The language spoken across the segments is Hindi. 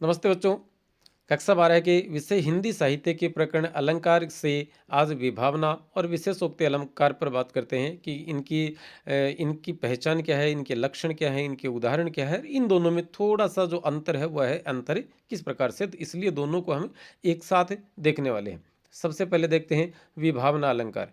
नमस्ते बच्चों। कक्षा 12 के विषय हिंदी साहित्य के प्रकरण अलंकार से आज विभावना और विशेषोक्ति अलंकार पर बात करते हैं कि इनकी पहचान क्या है, इनके लक्षण क्या है, इनके उदाहरण क्या है, इन दोनों में थोड़ा सा जो अंतर है वह है अंतर किस प्रकार से, तो इसलिए दोनों को हम एक साथ देखने वाले हैं। सबसे पहले देखते हैं विभावना अलंकार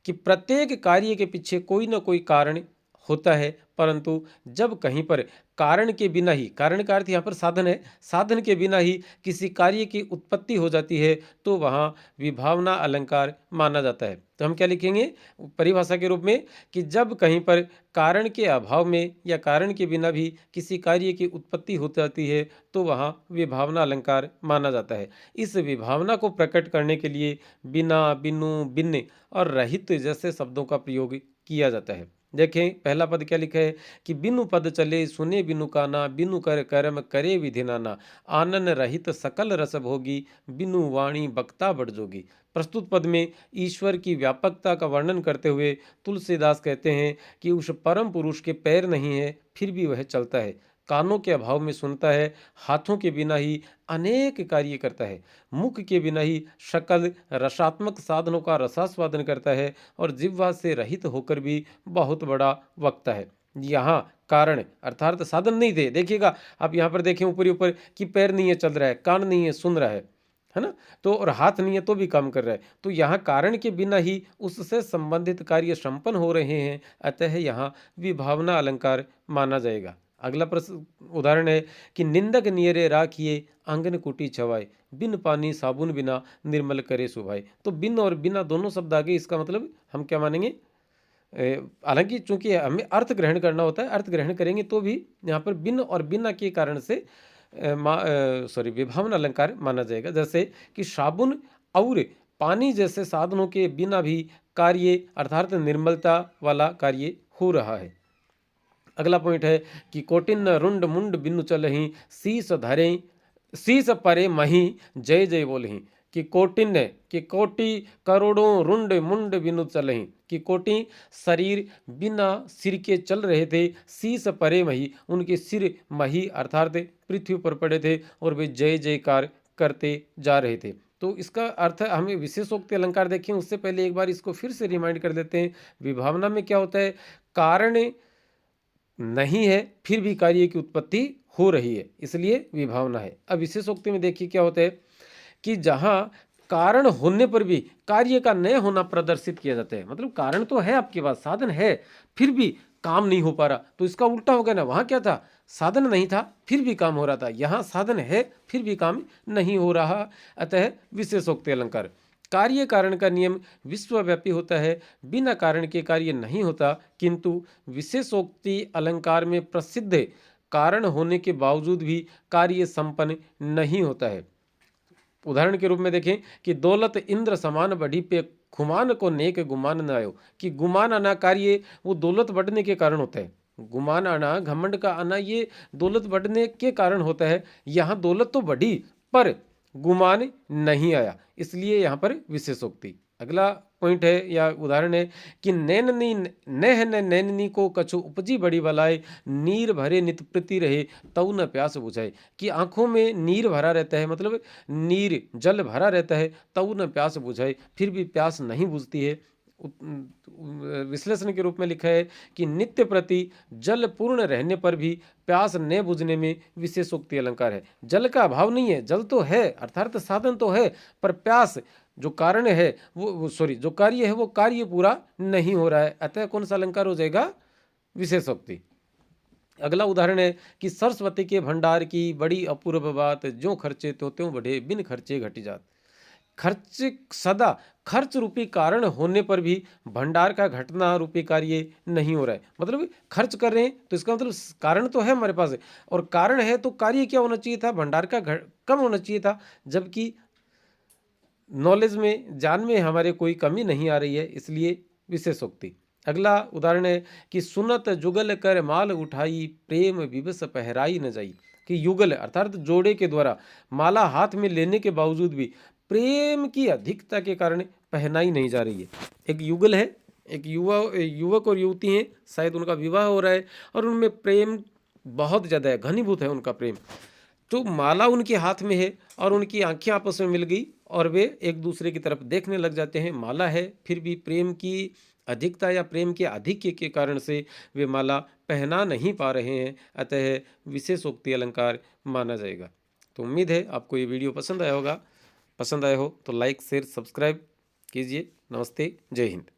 कि प्रत्येक कार्य के पीछे कोई ना कोई कारण होता है, परंतु जब कहीं पर कारण के बिना ही, कारण का अर्थ यहाँ पर साधन है, साधन के बिना ही किसी कार्य की उत्पत्ति हो जाती है तो वहाँ विभावना अलंकार माना जाता है। तो हम क्या लिखेंगे परिभाषा के रूप में कि जब कहीं पर कारण के अभाव में या कारण के बिना भी किसी कार्य की उत्पत्ति हो जाती है तो वहाँ विभावना अलंकार माना जाता है। इस विभावना को प्रकट करने के लिए बिना, बिनु, भिन्न और रहित जैसे शब्दों का प्रयोग किया जाता है। देखें पहला पद क्या लिखा है कि बिनु पद चले सुने बिनु काना, बिनु कर कर्म करे विधि नाना, आनन रहित सकल रस भोगी, बिनु वाणी बक्ता बढ़ जोगी। प्रस्तुत पद में ईश्वर की व्यापकता का वर्णन करते हुए तुलसीदास कहते हैं कि उस परम पुरुष के पैर नहीं है फिर भी वह चलता है, कानों के अभाव में सुनता है, हाथों के बिना ही अनेक कार्य करता है, मुख के बिना ही सकल रसात्मक साधनों का रसास्वादन करता है और जिह्वा से रहित होकर भी बहुत बड़ा वक्ता है। यहाँ कारण अर्थात साधन नहीं थे। देखिएगा आप यहाँ पर देखें ऊपर ऊपर कि पैर नहीं है चल रहा है, कान नहीं है सुन रहा है ना, तो और हाथ नहीं है तो भी काम कर रहा है, तो यहाँ कारण के बिना ही उससे संबंधित कार्य संपन्न हो रहे हैं, अतः यहाँ विभावना अलंकार माना जाएगा। अगला प्रश्न उदाहरण है कि निंदक नियरे राखिए आंगन कुटी छवाए, बिन पानी साबुन बिना निर्मल करे सुभाए। तो बिन और बिना दोनों शब्द आगे, इसका मतलब हम क्या मानेंगे, हालांकि चूंकि हमें अर्थ ग्रहण करना होता है, अर्थ ग्रहण करेंगे तो भी यहाँ पर बिन और बिना के कारण से विभावना अलंकार माना जाएगा। जैसे कि साबुन और पानी जैसे साधनों के बिना भी कार्य अर्थात निर्मलता वाला कार्य हो रहा है। अगला पॉइंट है कि कोटिन रुंड मुंड बिनु चलही, शीस धरे शीस परे मही, जय जय बोलही। कि कोटिन कि कोटि करोड़ों रुंड मुंड बिनु चलही, कि कोटि शरीर बिना सिर के चल रहे थे, शीस परे मही उनके सिर मही अर्थात पृथ्वी पर पड़े थे और वे जय जयकार करते जा रहे थे। तो इसका अर्थ हमें विशेषोक्ति अलंकार देखें उससे पहले एक बार इसको फिर से रिमाइंड कर देते हैं। विभावना में क्या होता है, कारण नहीं है फिर भी कार्य की उत्पत्ति हो रही है, इसलिए विभावना है। अब विशेषोक्ति में देखिए क्या होता है कि जहां कारण होने पर भी कार्य का न होना प्रदर्शित किया जाता है, मतलब कारण तो है आपके पास, साधन है, फिर भी काम नहीं हो पा रहा, तो इसका उल्टा हो गया ना, वहां क्या था, साधन नहीं था फिर भी काम हो रहा था, यहां साधन है फिर भी काम नहीं हो रहा, अतः विशेषोक्ति अलंकार। कार्य कारण का नियम विश्वव्यापी होता है, बिना कारण के कार्य नहीं होता, किंतु विशेषोक्ति अलंकार में प्रसिद्ध कारण होने के बावजूद भी कार्य संपन्न नहीं होता है। उदाहरण के रूप में देखें कि दौलत इंद्र समान बढ़ी पे खुमान को नेक गुमान न आयो, कि गुमान आना कार्य वो दौलत बढ़ने के कारण होता है, गुमान आना घमंड का आना ये दौलत बढ़ने के कारण होता है। यहाँ दौलत तो बढ़ी पर गुमान नहीं आया, इसलिए यहाँ पर विशेषोक्ति। अगला पॉइंट है या उदाहरण है कि नैननी नह न नैननी को कछु उपजी बड़ी बलाए, नीर भरे नित प्रति रहे तऊ न प्यास बुझाए। कि आंखों में नीर भरा रहता है, मतलब नीर जल भरा रहता है, तऊ न प्यास बुझाए, फिर भी प्यास नहीं बुझती है। विश्लेषण के रूप में लिखा है कि नित्य प्रति जल पूर्ण रहने पर भी प्यास न बुझने में विशेषोक्ति अलंकार है। जल का अभाव नहीं है, जल तो है अर्थात साधन तो है, पर प्यास जो कारण है जो कार्य है वो कार्य पूरा नहीं हो रहा है, अतः कौन सा अलंकार हो जाएगा, विशेषोक्ति। अगला उदाहरण है कि सरस्वती के भंडार की बड़ी अपूर्व बात, जो खर्चे तो त्यों बढ़े बिन खर्चे घटी जात। खर्च सदा खर्च रूपी कारण होने पर भी भंडार का घटना रूपी कार्य नहीं हो रहा है, मतलब खर्च कर रहे हैं तो इसका मतलब कारण तो है हमारे पास है, और कारण है तो कार्य क्या होना चाहिए था, भंडार का कम होना चाहिए था, जबकि नॉलेज में ज्ञान में हमारे कोई कमी नहीं आ रही है, इसलिए विशेषोक्ति। अगला उदाहरण है कि सुनत जुगल कर माल उठाई, प्रेम विवश पहराई न जाई। कि युगल अर्थात जोड़े के द्वारा माला हाथ में लेने के बावजूद भी प्रेम की अधिकता के कारण पहनाई नहीं जा रही है। एक युगल है, एक युवक और युवती हैं, शायद उनका विवाह हो रहा है और उनमें प्रेम बहुत ज़्यादा है, घनीभूत है उनका प्रेम, जो माला उनके हाथ में है और उनकी आंखें आपस में मिल गई और वे एक दूसरे की तरफ देखने लग जाते हैं। माला है, फिर भी प्रेम की अधिकता या प्रेम के आधिक्य के कारण से वे माला पहना नहीं पा रहे हैं, अतः विशेषोक्ति अलंकार माना जाएगा। तो उम्मीद है आपको ये वीडियो पसंद आया होगा। पसंद आया हो तो लाइक शेयर सब्सक्राइब कीजिए। नमस्ते, जय हिंद।